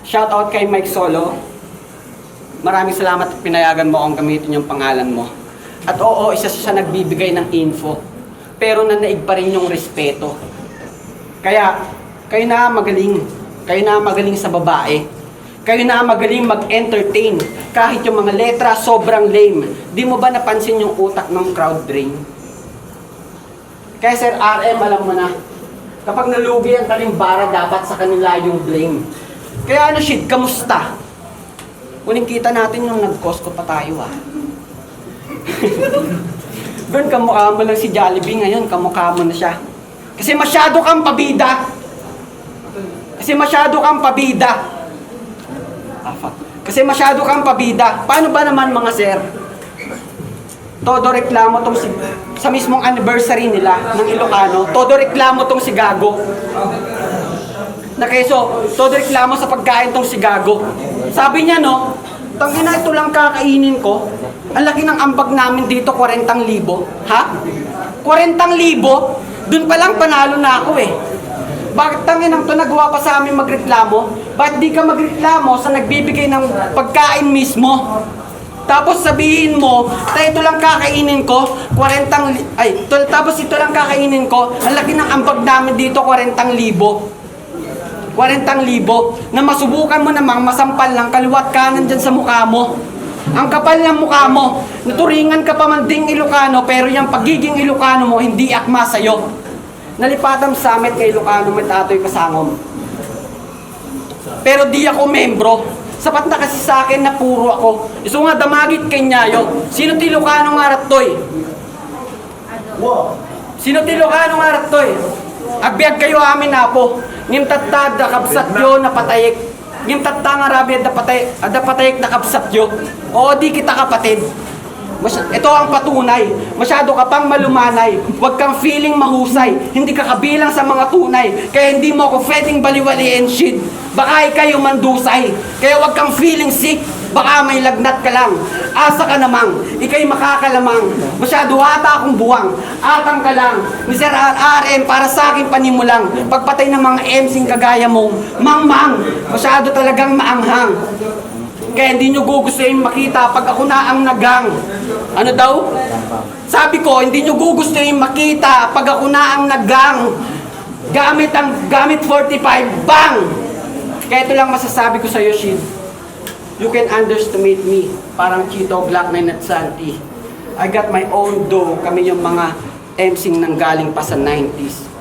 Shoutout kay Mike Solo. Maraming salamat at pinayagan mo akong gamitin yung pangalan mo. At oo, isa siya nagbibigay ng info. Pero nanaig pa rin yung respeto. Kaya, kayo na magaling. Kayo na magaling sa babae. Kayo na magaling mag-entertain. Kahit yung mga letra sobrang lame. Di mo ba napansin yung utak ng crowd drain? Kaya Sir RM, alam mo na, kapag nalugi ang talimbara, dapat sa kanila yung blame. Kaya ano, shit, kamusta? Uling kita natin yung nag-Costco pa tayo, Doon kamukha mo lang si Jollibee, ngayon kamukha mo na siya. Kasi masyado kang pabida. Kasi masyado kang pabida. Kasi masyado kang pabida. Paano ba naman mga sir? Todo reklamo tong si, sa mismong anniversary nila ng Ilocano, todo reklamo tong si Gago. Na keso, todo reklamo sa pagkain tong si Gago. Sabi niya no, tangina ito lang kakainin ko. Ang laki ng ambag namin dito, 40,000. Ha? 40,000? Doon pa lang panalo na ako eh. Bakit tanginang to nagawa pa sa amin magreklamo? Bakit di ka magreklamo sa nagbibigay ng pagkain mismo? Tapos sabihin mo, ito lang kakainin ko, tapos ito lang kakainin ko, ang laki ng ambag namin dito, 40,000. 40,000 na masubukan mo namang masampal lang kaliwat kanan dyan sa mukha mo. Ang kapal ng mukha mo, naturingan ka pa man ding Ilocano, pero yung pagiging Ilocano mo hindi akma sa'yo. Nalipatam summit kay Ilocano may Tatoy Kasangom. Pero di ako membro. Sapat na kasi sa akin na puro ako. Iso nga damagit kay Nyayo. Sino ti Ilocano nga rattoy? Sino ti Ilocano nga rattoy? Agbiag kayo amin na po. Ngim tattad da kabsat yo na patayik. Ngim tatta nga rabi da patayik na kabsat yo. O di kita kapatid. Ito ang patunay. Masyado ka pang malumanay. Huwag kang feeling mahusay. Hindi ka kabilang sa mga tunay. Kaya hindi mo ako pwedeng baliwaliin shit. Baka kayo mandusay. Kaya huwag kang feeling sick. Baka may lagnat ka lang. Asa ka namang. Ika'y makakalamang. Masyado ata akong buwang. Atang ka lang. Mr. RM, para sa akin panimulang. Pagpatay ng mga MCing kagaya mong mangmang. Masyado talagang maanghang. Kaya hindi nyo gugustuhin makita pag ako na ang nagang. Ano daw? Sabi ko, hindi nyo gugustuhin makita pag ako na ang nagang. Gamit 45, bang! Kaya ito lang masasabi ko sa'yo, Shin. You can underestimate me. Parang Chito Black na at Santi. I got my own dough. Kami yung mga MCing nang galing pa sa 90s.